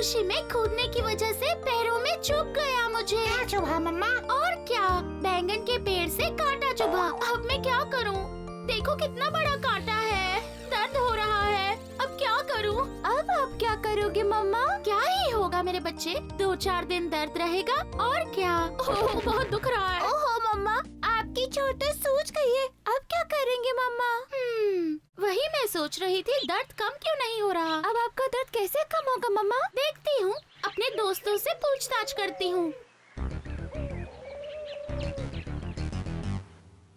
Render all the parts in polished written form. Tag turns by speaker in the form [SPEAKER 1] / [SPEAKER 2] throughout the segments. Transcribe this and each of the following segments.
[SPEAKER 1] खुशी में कूदने की वजह से पैरों में चुभ गया मुझे।
[SPEAKER 2] क्या चुभा मम्मा?
[SPEAKER 1] और क्या, बैंगन के पेड़ से कांटा चुभा। अब मैं क्या करूं? देखो कितना बड़ा कांटा है, दर्द हो रहा है। अब क्या करूं? अब आप क्या करोगे मम्मा? क्या ही होगा मेरे बच्चे, 2-4 दिन दर्द रहेगा और क्या। ओह, बहुत दुख रहा है। ओहो मम्मा, आपकी चोट तो सूज गई है, अब क्या करेंगे मम्मा? वही मैं सोच रही थी, दर्द कम क्यों नहीं हो रहा। अब आपका दर्द कैसे कम होगा मम्मा? देखती हूँ, अपने दोस्तों से पूछताछ करती हूँ।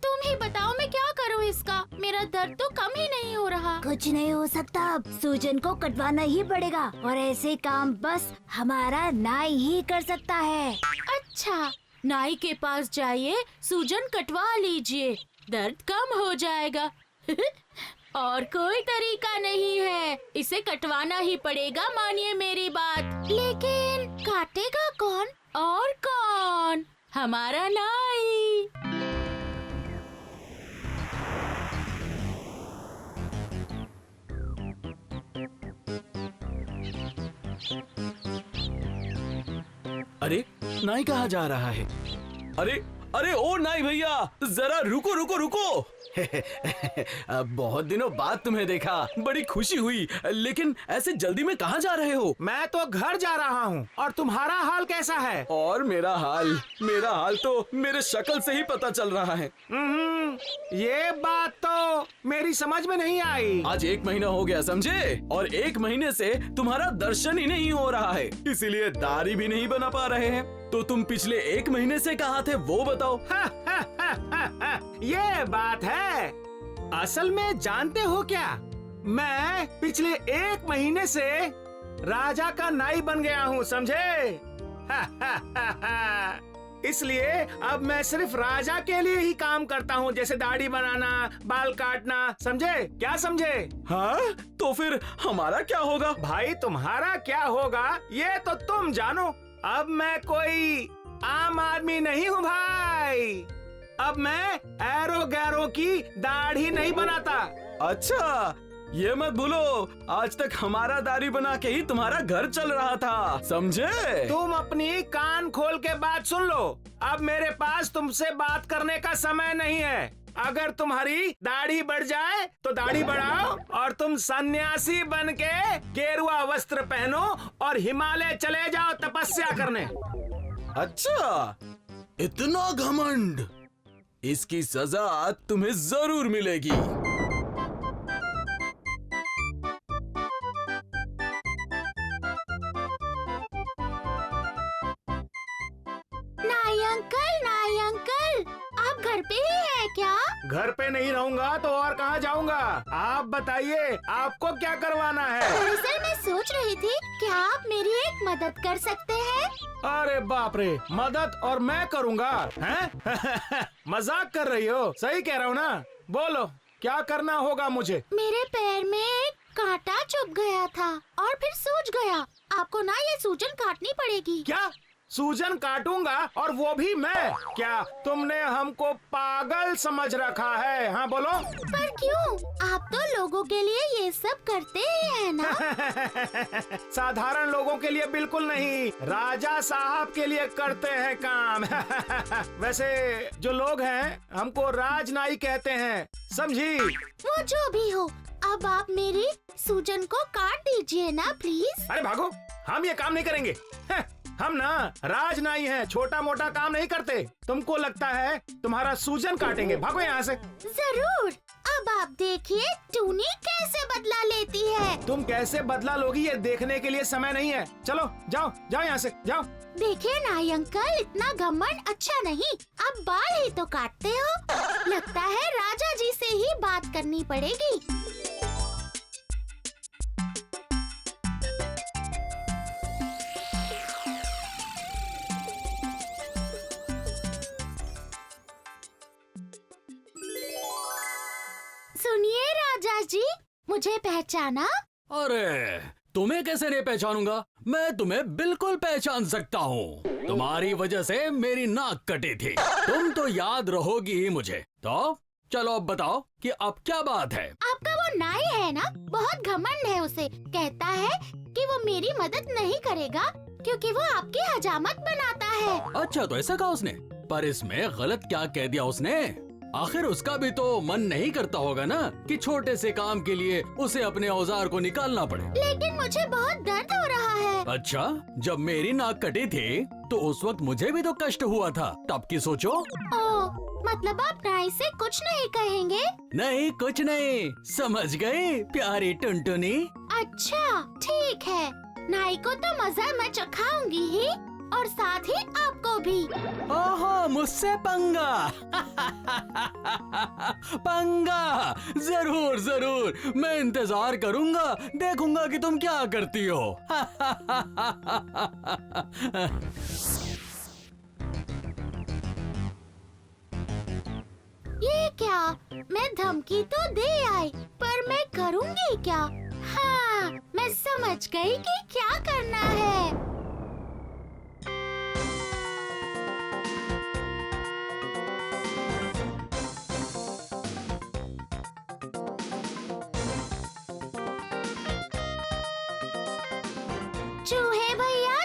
[SPEAKER 1] तुम ही बताओ मैं क्या करूँ इसका, मेरा दर्द तो कम ही नहीं हो रहा।
[SPEAKER 2] कुछ नहीं हो सकता, अब सूजन को कटवाना ही पड़ेगा और ऐसे काम बस हमारा नाई ही कर सकता है।
[SPEAKER 1] अच्छा, नाई के पास जाइए, सूजन कटवा लीजिए, दर्द कम हो जाएगा। और कोई तरीका नहीं है, इसे कटवाना ही पड़ेगा, मानिए मेरी बात। लेकिन काटेगा कौन? और कौन? हमारा नाई।
[SPEAKER 3] अरे नाई कहाँ जा रहा है? अरे अरे ओ नाई भैया, जरा रुको रुको रुको। बहुत दिनों बाद तुम्हें देखा, बड़ी खुशी हुई, लेकिन ऐसे जल्दी में कहाँ जा रहे हो?
[SPEAKER 4] मैं तो घर जा रहा हूँ। और तुम्हारा हाल कैसा है?
[SPEAKER 3] और मेरा हाल तो मेरे शक्ल से ही पता चल रहा है।
[SPEAKER 4] ये बात तो मेरी समझ में नहीं आई।
[SPEAKER 3] आज 1 महीना हो गया समझे, और 1 महीने से तुम्हारा दर्शन ही नहीं हो रहा है, इसीलिए दाढ़ी भी नहीं बना पा रहे हैं। तो तुम पिछले 1 महीने से कहाँ थे वो बताओ।
[SPEAKER 4] ये बात है। असल में जानते हो क्या, मैं पिछले 1 महीने से राजा का नाई बन गया हूँ, समझे? इसलिए अब मैं सिर्फ राजा के लिए ही काम करता हूँ, जैसे दाढ़ी बनाना, बाल काटना, समझे? क्या समझे?
[SPEAKER 3] हाँ, तो फिर हमारा क्या होगा?
[SPEAKER 4] भाई तुम्हारा क्या होगा ये तो तुम जानो। अब मैं कोई आम आदमी नहीं हूँ भाई, अब मैं एरो गैरो की दाढ़ी नहीं बनाता।
[SPEAKER 3] अच्छा, ये मत भूलो, आज तक हमारा दाढ़ी बना के ही तुम्हारा घर चल रहा था, समझे?
[SPEAKER 4] तुम अपनी कान खोल के बात सुन लो। अब मेरे पास तुमसे बात करने का समय नहीं है। अगर तुम्हारी दाढ़ी बढ़ जाए तो दाढ़ी बढ़ाओ, और तुम सन्यासी बन के गेरुआ वस्त्र पहनो और हिमालय चले जाओ तपस्या करने।
[SPEAKER 3] अच्छा, इतना घमंड, इसकी सजा तुम्हें जरूर मिलेगी।
[SPEAKER 1] नाई अंकल, आप घर पे ही है क्या?
[SPEAKER 4] घर पे नहीं रहूंगा तो और कहाँ जाऊंगा? आप बताइए, आपको क्या करवाना है?
[SPEAKER 1] दरअसल मैं सोच रही थी कि आप मेरी एक मदद कर सकते हैं।
[SPEAKER 4] अरे बाप रे, मदद और मैं करूंगा हैं? मजाक कर रही हो? सही कह रहा हूँ ना? बोलो क्या करना होगा मुझे?
[SPEAKER 1] मेरे पैर में एक कांटा चुभ गया था और फिर सूज गया। आपको ना ये सूजन काटनी पड़ेगी।
[SPEAKER 4] क्या सूजन काटूंगा, और वो भी मैं? क्या तुमने हमको पागल समझ रखा है? हाँ बोलो।
[SPEAKER 1] पर क्यों? आप तो लोगों के लिए ये सब करते ही हैं ना?
[SPEAKER 4] साधारण लोगों के लिए बिल्कुल नहीं, राजा साहब के लिए करते हैं काम। वैसे जो लोग हैं हमको राजनाई कहते हैं, समझी?
[SPEAKER 1] वो जो भी हो, अब आप मेरी सूजन को काट दीजिए ना प्लीज।
[SPEAKER 4] अरे भागो, हम ये काम नहीं करेंगे। हम ना राजनाई हैं, छोटा मोटा काम नहीं करते। तुमको लगता है तुम्हारा सूजन काटेंगे? भागो यहाँ से।
[SPEAKER 1] जरूर, अब आप देखिए टूनी कैसे बदला लेती है।
[SPEAKER 4] तुम कैसे बदला लोगी ये देखने के लिए समय नहीं है। चलो जाओ जाओ यहाँ से जाओ।
[SPEAKER 1] देखिए नाई अंकल, इतना घमंड अच्छा नहीं। अब बाल ही तो काटते हो, लगता है राजा जी से ही बात करनी पड़ेगी। सुनिए राजा जी, मुझे पहचाना?
[SPEAKER 5] अरे तुम्हें कैसे नहीं पहचानूंगा, मैं तुम्हें बिल्कुल पहचान सकता हूँ। तुम्हारी वजह से मेरी नाक कटी थी, तुम तो याद रहोगी ही मुझे। तो चलो अब बताओ कि अब क्या बात है।
[SPEAKER 1] आपका वो नाई है ना, बहुत घमंड है उसे। कहता है कि वो मेरी मदद नहीं करेगा क्योंकि वो आपकी हजामत बनाता है।
[SPEAKER 5] अच्छा तो ऐसा कहा उसने, पर इसमें गलत क्या कह दिया उसने? आखिर उसका भी तो मन नहीं करता होगा ना कि छोटे से काम के लिए उसे अपने औजार को निकालना पड़े।
[SPEAKER 1] लेकिन मुझे बहुत दर्द हो रहा है।
[SPEAKER 5] अच्छा, जब मेरी नाक कटी थी तो उस वक्त मुझे भी तो कष्ट हुआ था, तब की सोचो।
[SPEAKER 1] ओह, मतलब आप नाई से कुछ नहीं कहेंगे?
[SPEAKER 5] नहीं कुछ नहीं, समझ गई प्यारी टुनटुनी।
[SPEAKER 1] अच्छा ठीक है, नाई को तो मजा मैं चखाऊंगी ही और साथ ही आपको भी।
[SPEAKER 5] ओहो, मुझसे पंगा। पंगा, जरूर जरूर, मैं इंतजार करूंगा, देखूंगा कि तुम क्या करती हो।
[SPEAKER 1] ये क्या? मैं धमकी तो दे आई, पर मैं करूंगी क्या? हाँ, मैं समझ गई कि क्या करना है।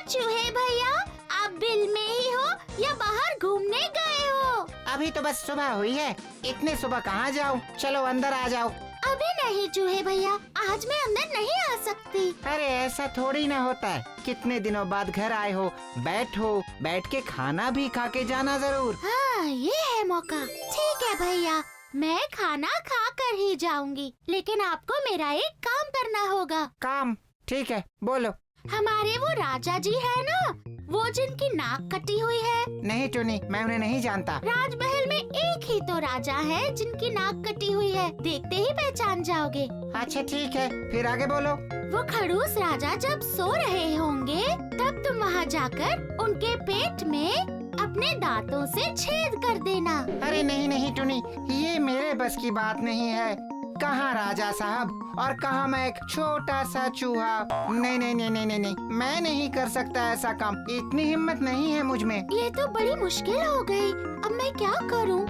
[SPEAKER 1] चूहे भैया, आप बिल में ही हो या बाहर घूमने गए हो?
[SPEAKER 6] अभी तो बस सुबह हुई है, इतने सुबह कहाँ जाऊँ? चलो अंदर आ जाओ।
[SPEAKER 1] अभी नहीं चूहे भैया, आज मैं अंदर नहीं आ सकती।
[SPEAKER 6] अरे ऐसा थोड़ी ना होता है, कितने दिनों बाद घर आए हो, बैठो, बैठ के खाना भी खा के जाना जरूर।
[SPEAKER 1] हाँ, ये है मौका। ठीक है भैया, मैं खाना खा कर ही जाऊंगी, लेकिन आपको मेरा एक काम करना होगा।
[SPEAKER 6] काम? ठीक है, बोलो।
[SPEAKER 1] हमारे वो राजा जी है ना, वो जिनकी नाक कटी हुई है।
[SPEAKER 6] नहीं टूनी, मैं उन्हें नहीं जानता।
[SPEAKER 1] राजमहल में एक ही तो राजा है जिनकी नाक कटी हुई है, देखते ही पहचान जाओगे।
[SPEAKER 6] अच्छा ठीक है, फिर आगे बोलो।
[SPEAKER 1] वो खड़ूस राजा जब सो रहे होंगे तब तुम वहाँ जाकर उनके पेट में अपने दांतों से छेद कर देना।
[SPEAKER 6] अरे नहीं नहीं टूनी, ये मेरे बस की बात नहीं है। कहाँ राजा साहब और कहाँ मैं एक छोटा सा चूहा। नहीं नहीं नहीं नहीं नहीं नहीं, मैं नहीं कर सकता ऐसा काम, इतनी हिम्मत नहीं है मुझ में।
[SPEAKER 1] ये तो बड़ी मुश्किल हो गई, अब मैं क्या करूं?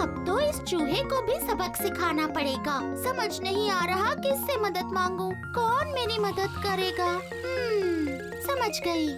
[SPEAKER 1] अब तो इस चूहे को भी सबक सिखाना पड़ेगा। समझ नहीं आ रहा किससे मदद मांगूं, कौन मेरी मदद करेगा? समझ गई।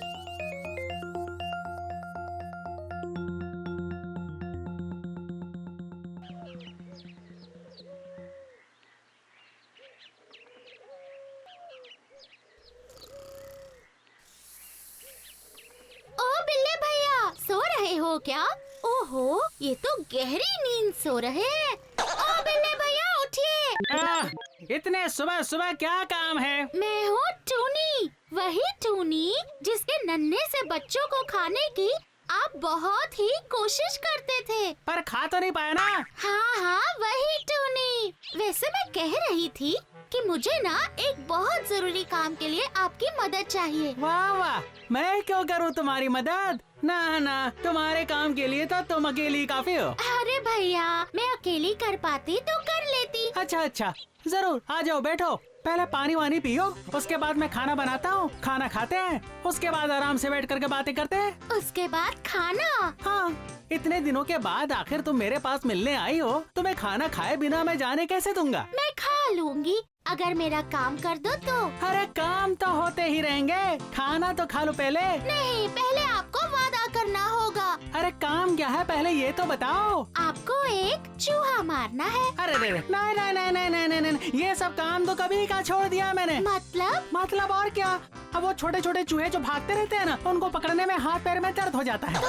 [SPEAKER 1] हो क्या? ओहो, ये तो गहरी नींद सो रहे हैं। ओ बिल्ले भैया उठिए।
[SPEAKER 4] इतने सुबह सुबह क्या काम है?
[SPEAKER 1] मैं हूँ टूनी, वही टूनी जिसके नन्हे से बच्चों को खाने की आप बहुत ही कोशिश करते थे,
[SPEAKER 4] पर खा तो नहीं पाया ना।
[SPEAKER 1] हाँ हाँ, वही टूनी। वैसे मैं कह रही थी कि मुझे ना एक बहुत जरूरी काम के लिए आपकी मदद चाहिए।
[SPEAKER 4] वाह वाह, मैं क्यों करूँ तुम्हारी मदद? ना ना, तुम्हारे काम के लिए तो तुम अकेली काफी हो।
[SPEAKER 1] अरे भैया, मैं अकेली कर पाती तो कर लेती।
[SPEAKER 4] अच्छा अच्छा, जरूर आ जाओ, बैठो। पहले पानी वानी पियो, उसके बाद मैं खाना बनाता हूँ, खाना खाते हैं, उसके बाद आराम से बैठ करके बातें करते हैं।
[SPEAKER 1] उसके बाद खाना?
[SPEAKER 4] हाँ, इतने दिनों के बाद आखिर तुम मेरे पास मिलने आई हो, तुम्हें खाना खाए बिना मैं जाने कैसे दूंगा?
[SPEAKER 1] मैं खा लूंगी अगर मेरा काम कर दो तो।
[SPEAKER 4] अरे काम तो होते ही रहेंगे, खाना तो खा लो पहले।
[SPEAKER 1] नहीं, पहले आपको वादा करना होगा।
[SPEAKER 4] अरे काम क्या है पहले ये तो बताओ।
[SPEAKER 1] आपको एक चूहा मारना है।
[SPEAKER 4] अरे नहीं नहीं नहीं नहीं नहीं नहीं नहीं, ये सब काम तो कभी का छोड़ दिया मैंने।
[SPEAKER 1] मतलब
[SPEAKER 4] और क्या, अब वो छोटे छोटे चूहे जो भागते रहते हैं ना, उनको पकड़ने में हाथ पैर में दर्द हो जाता है।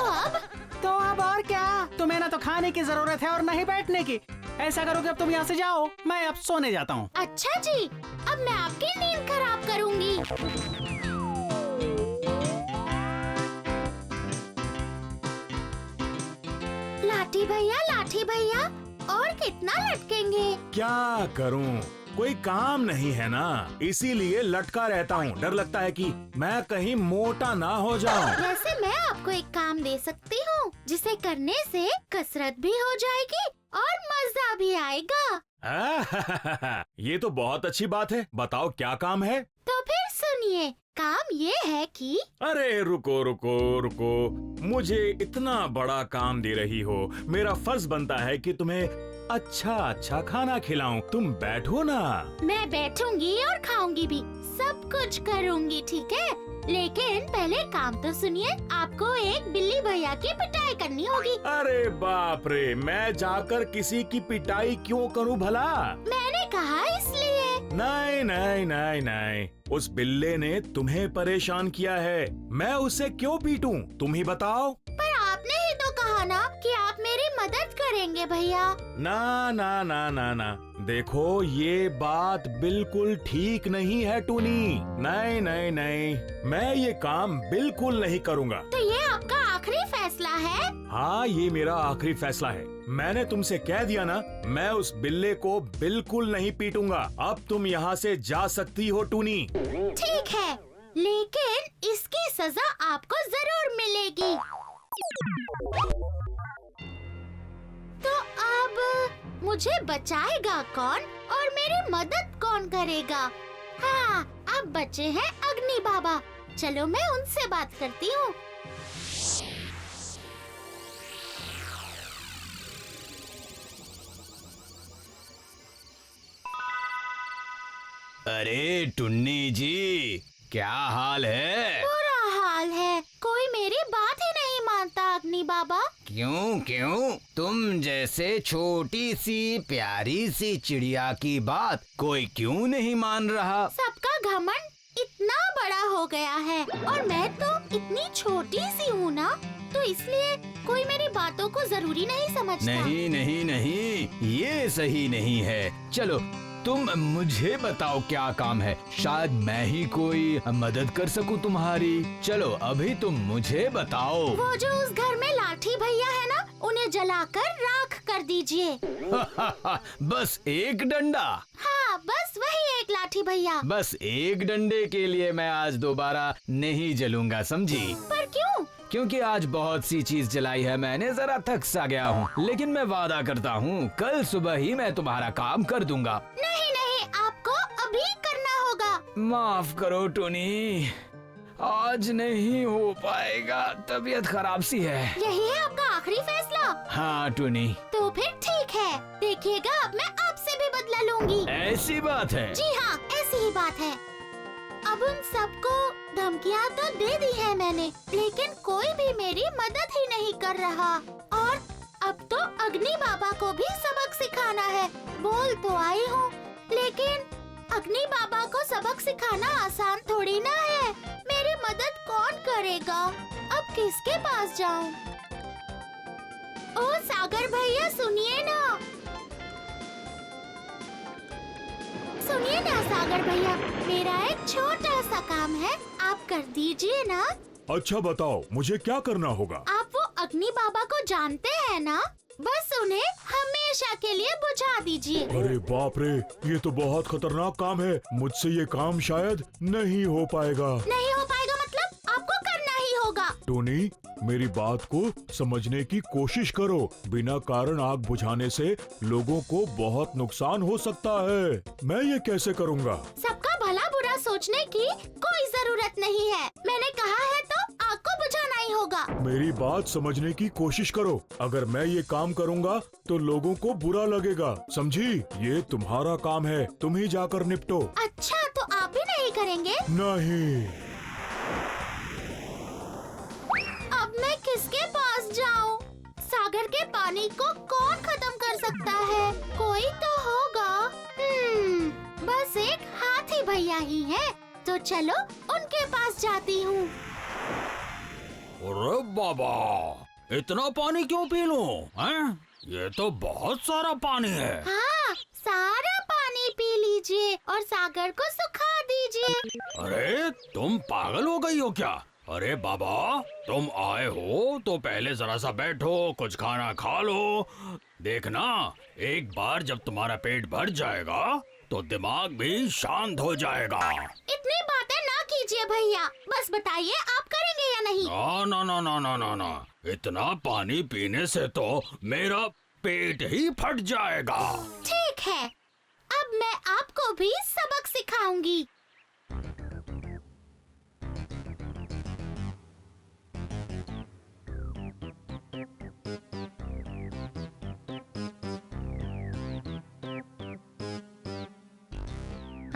[SPEAKER 4] तो अब और क्या, तुम्हें ना तो खाने की जरूरत है और न ही बैठने की। ऐसा करो कि अब तुम यहाँ से जाओ, मैं अब सोने जाता हूँ।
[SPEAKER 1] अच्छा जी, अब मैं आपकी नींद खराब करूँगी। लाठी भैया, और कितना लटकेंगे?
[SPEAKER 7] क्या करूं, कोई काम नहीं है ना, इसीलिए लटका रहता हूँ। डर लगता है कि मैं कहीं मोटा ना हो जाऊं।
[SPEAKER 1] वैसे मैं आपको एक काम दे सकती हूँ, जिसे करने से कसरत भी हो जाएगी और मजा भी आएगा।
[SPEAKER 7] ये तो बहुत अच्छी बात है, बताओ क्या काम है?
[SPEAKER 1] तो फिर सुनिए, काम ये है कि।
[SPEAKER 7] अरे रुको रुको रुको, मुझे इतना बड़ा काम दे रही हो, मेरा फर्ज बनता है कि तुम्हें अच्छा अच्छा खाना खिलाऊं। तुम बैठो ना।
[SPEAKER 1] मैं बैठूंगी और खाऊंगी भी, सब कुछ करूँगी, ठीक है? लेकिन पहले काम तो सुनिए, आपको एक बिल्ली भैया की पिटाई करनी होगी।
[SPEAKER 7] अरे बाप रे, मैं जाकर किसी की पिटाई क्यों करूं भला?
[SPEAKER 1] मैंने कहा इसलिए।
[SPEAKER 7] नहीं नहीं नहीं नहीं, उस बिल्ले ने तुम्हें परेशान किया है, मैं उसे क्यों पीटूं? तुम ही बताओ।
[SPEAKER 1] पर आपने ही तो कहा ना कि आप मेरी मदद करेंगे भैया।
[SPEAKER 7] ना ना ना ना ना, देखो ये बात बिल्कुल ठीक नहीं है टूनी। नहीं नहीं नहीं, मैं ये काम बिल्कुल नहीं करूँगा।
[SPEAKER 1] तो ये आपका आखिरी फैसला है?
[SPEAKER 7] हाँ, ये मेरा आखिरी फैसला है। मैंने तुमसे कह दिया ना, मैं उस बिल्ले को बिल्कुल नहीं पीटूंगा। अब तुम यहाँ से जा सकती हो टूनी।
[SPEAKER 1] ठीक है, लेकिन इसकी सजा आपको जरूर मिलेगी। तो अब मुझे बचाएगा कौन और मेरी मदद कौन करेगा? हाँ, अब बचे हैं अग्नि बाबा। चलो मैं उनसे बात करती हूँ।
[SPEAKER 5] अरे टुन्नी जी, क्या हाल है?
[SPEAKER 1] बुरा हाल है, कोई मेरी बात ही नहीं मानता अग्नि बाबा।
[SPEAKER 8] क्यों क्यों? तुम जैसे छोटी सी प्यारी सी चिड़िया की बात कोई क्यों नहीं मान रहा?
[SPEAKER 1] सबका घमंड इतना बड़ा हो गया है और मैं तो इतनी छोटी सी हूँ ना, तो इसलिए कोई मेरी बातों को जरूरी नहीं समझता।
[SPEAKER 8] नहीं नहीं नहीं, ये सही नहीं है। चलो तुम मुझे बताओ क्या काम है, शायद मैं ही कोई मदद कर सकूं तुम्हारी। चलो अभी तुम मुझे बताओ।
[SPEAKER 1] वो जो उस घर में लाठी भैया है ना, उन्हें जलाकर राख कर दीजिए।
[SPEAKER 8] बस एक डंडा?
[SPEAKER 1] हाँ, बस वही एक लाठी भैया।
[SPEAKER 8] बस एक डंडे के लिए मैं आज दोबारा नहीं जलूंगा, समझी?
[SPEAKER 1] पर क्यों?
[SPEAKER 8] क्योंकि आज बहुत सी चीज जलाई है मैंने, जरा थक सा गया हूँ। लेकिन मैं वादा करता हूँ कल सुबह ही मैं तुम्हारा काम कर दूंगा।
[SPEAKER 1] नहीं नहीं, आपको अभी करना होगा।
[SPEAKER 8] माफ करो टोनी, आज नहीं हो पाएगा, तबीयत खराब सी है।
[SPEAKER 1] यही है आपका आखिरी फैसला?
[SPEAKER 8] हाँ टोनी।
[SPEAKER 1] तो फिर ठीक है, देखिएगा अब मैं आपसे भी बदला लूंगी।
[SPEAKER 8] ऐसी बात है?
[SPEAKER 1] जी हाँ, ऐसी ही बात है। अब उन सबको धमकियाँ तो दे दी है मैंने, लेकिन कोई भी मेरी मदद ही नहीं कर रहा। और अब तो अग्नि बाबा को भी सबक सिखाना है। बोल तो आई हूँ, लेकिन अग्नि बाबा को सबक सिखाना आसान थोड़ी ना है। मेरी मदद कौन करेगा? अब किसके पास जाऊँ? ओ सागर भैया, सुनिए ना। सुनिए ना सागर भैया, मेरा एक छोटा सा काम है, आप कर दीजिए ना।
[SPEAKER 7] अच्छा बताओ, मुझे क्या करना होगा?
[SPEAKER 1] आप वो अग्नि बाबा को जानते हैं ना? बस उन्हें हमेशा के लिए बुझा दीजिए।
[SPEAKER 7] अरे बाप रे, ये तो बहुत खतरनाक काम है। मुझसे ये काम शायद नहीं हो पाएगा।
[SPEAKER 1] नहीं हो पाएगा मतलब? आपको करना ही होगा।
[SPEAKER 7] टोनी, मेरी बात को समझने की कोशिश करो। बिना कारण आग बुझाने से लोगों को बहुत नुकसान हो सकता है। मैं ये कैसे करूँगा?
[SPEAKER 1] सबका भला बुरा सोचने की कोई जरूरत नहीं है। मैंने कहा है तो आग को बुझाना ही होगा।
[SPEAKER 7] मेरी बात समझने की कोशिश करो। अगर मैं ये काम करूँगा तो लोगों को बुरा लगेगा, समझी? ये तुम्हारा काम है, तुम ही जाकर निपटो।
[SPEAKER 1] अच्छा, तो आप भी नहीं करेंगे?
[SPEAKER 7] नहीं।
[SPEAKER 1] अब मैं किसके पास जाऊं? सागर के पानी को कौन खत्म कर सकता है? कोई तो होगा। बस एक हाथी भैया ही है, तो चलो उनके पास जाती हूँ।
[SPEAKER 5] अरे बाबा, इतना पानी क्यों पी लूं? हैं? ये तो बहुत सारा पानी है।
[SPEAKER 1] हाँ, सारा पानी पी लीजिए और सागर को सुखा दीजिए।
[SPEAKER 5] अरे तुम पागल हो गई हो क्या? अरे बाबा, तुम आए हो तो पहले जरा सा बैठो, कुछ खाना खा लो। देखना, एक बार जब तुम्हारा पेट भर जाएगा तो दिमाग भी शांत हो जाएगा।
[SPEAKER 1] इतनी बातें ना कीजिए भैया, बस बताइए आप करेंगे या नहीं?
[SPEAKER 5] ना ना ना ना ना ना ना, इतना पानी पीने से तो मेरा पेट ही फट जाएगा।
[SPEAKER 1] ठीक है, अब मैं आपको भी सबक सिखाऊंगी।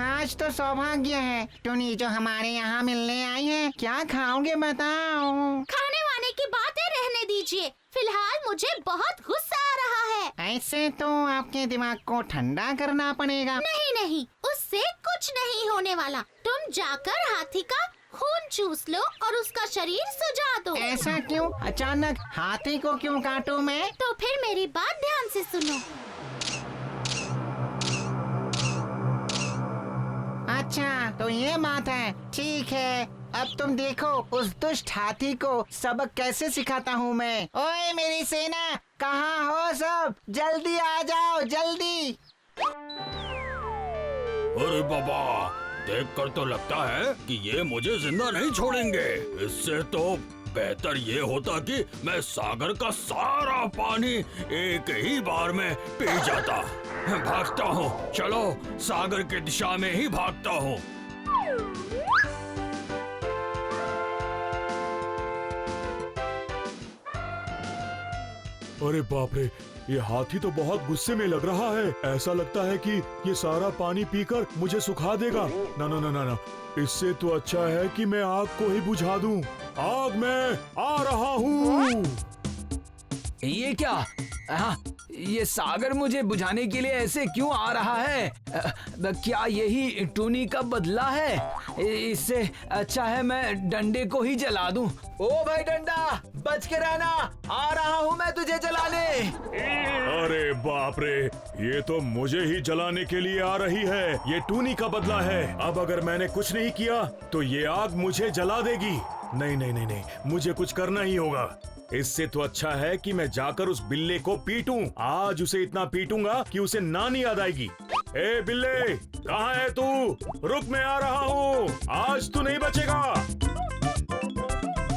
[SPEAKER 6] आज तो सौभाग्य है। टुनी जो हमारे यहाँ मिलने आई है, क्या खाओगे बताओ?
[SPEAKER 1] खाने वाने की बातें रहने दीजिए, फिलहाल मुझे बहुत गुस्सा आ रहा है।
[SPEAKER 6] ऐसे तो आपके दिमाग को ठंडा करना पड़ेगा।
[SPEAKER 1] नहीं नहीं, उससे कुछ नहीं होने वाला। तुम जाकर हाथी का खून चूस लो और उसका शरीर सुझा दो।
[SPEAKER 6] ऐसा क्यों? अचानक हाथी को क्यों काटूं मैं?
[SPEAKER 1] तो फिर मेरी बात ध्यान से सुनो।
[SPEAKER 6] अच्छा तो ये बात है, ठीक है। अब तुम देखो उस दुष्ट हाथी को सबक कैसे सिखाता हूँ मैं। ओए मेरी सेना, कहाँ हो सब? जल्दी आ जाओ, जल्दी।
[SPEAKER 5] अरे बाबा, देखकर तो लगता है कि ये मुझे जिंदा नहीं छोड़ेंगे। इससे तो बेहतर ये होता कि मैं सागर का सारा पानी एक ही बार में पी जाता। भागता हूँ, चलो सागर की दिशा में ही भागता हूँ।
[SPEAKER 7] अरे बाप रे, ये हाथी तो बहुत गुस्से में लग रहा है। ऐसा लगता है कि ये सारा पानी पीकर मुझे सुखा देगा। ना ना ना ना ना, इससे तो अच्छा है कि मैं आग को ही बुझा दूं। आग में आ रहा हूँ।
[SPEAKER 8] ये क्या? हाँ, ये सागर मुझे बुझाने के लिए ऐसे क्यों आ रहा है? क्या यही टूनी का बदला है? इससे अच्छा है मैं डंडे को ही जला दूं। ओ भाई डंडा, बच के रहना, आ रहा हूँ मैं तुझे जलाने।
[SPEAKER 7] अरे बाप रे, ये तो मुझे ही जलाने के लिए आ रही है। ये टूनी का बदला है। अब अगर मैंने कुछ नहीं किया तो ये आग मुझे जला देगी। नहीं नहीं नहीं नहीं, मुझे कुछ करना ही होगा। इससे तो अच्छा है कि मैं जाकर उस बिल्ले को पीटूं। आज उसे इतना पीटूंगा कि उसे नानी याद आएगी। ए बिल्ले, कहाँ है तू? रुक, मैं आ रहा हूँ। आज तू नहीं बचेगा।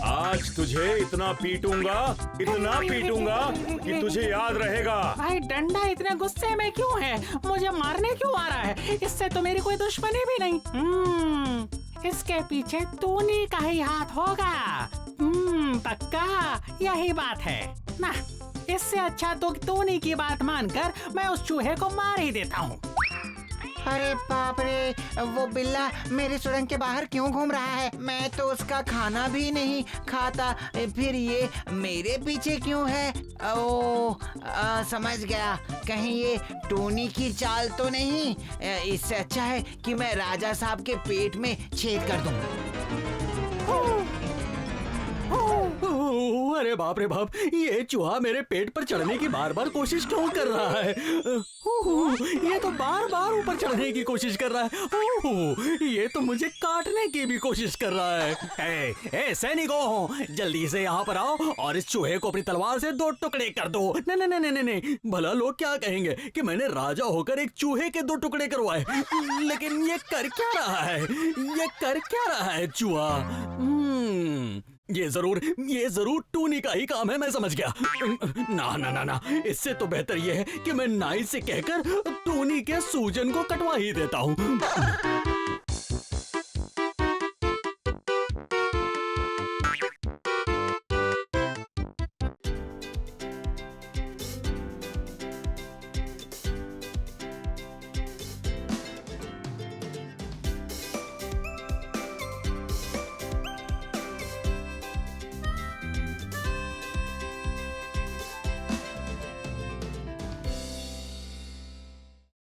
[SPEAKER 7] आज तुझे इतना पीटूंगा कि तुझे याद रहेगा।
[SPEAKER 9] भाई डंडा इतने गुस्से में क्यों है? मुझे मारने क्यों आ रहा है? इससे तो मेरी कोई दुश्मनी भी नहीं। इसके पीछे टूनी का ही हाथ होगा। पक्का यही बात है ना। इससे अच्छा तो टूनी की बात मानकर मैं उस चूहे को मार ही देता हूँ।
[SPEAKER 6] अरे बाप रे, वो बिल्ला मेरे सुरंग के बाहर क्यों घूम रहा है? मैं तो उसका खाना भी नहीं खाता, फिर ये मेरे पीछे क्यों है? ओ, समझ गया, कहीं ये टोनी की चाल तो नहीं। इससे अच्छा है कि मैं राजा साहब के पेट में छेद कर दूं।
[SPEAKER 5] अरे बाप रे बाप, ये चूहा मेरे पेट पर चढ़ने की बार बार कोशिश क्यों कर रहा है? ये तो बार बार ऊपर चढ़ने की कोशिश कर रहा है। ये तो मुझे काटने की भी कोशिश कर रहा है। ए सैनिकों, जल्दी से यहाँ पर आओ और इस चूहे को अपनी तलवार से 2 टुकड़े कर दो। नहीं नहीं नहीं नहीं, भला लोग क्या कहेंगे कि मैंने राजा होकर एक चूहे के 2 टुकड़े करवाए। लेकिन ये कर क्या रहा है चूहा? ये जरूर टूनी का ही काम है, मैं समझ गया। ना ना ना ना, इससे तो बेहतर ये है कि मैं नाई से कहकर टूनी के सूजन को कटवा ही देता हूँ।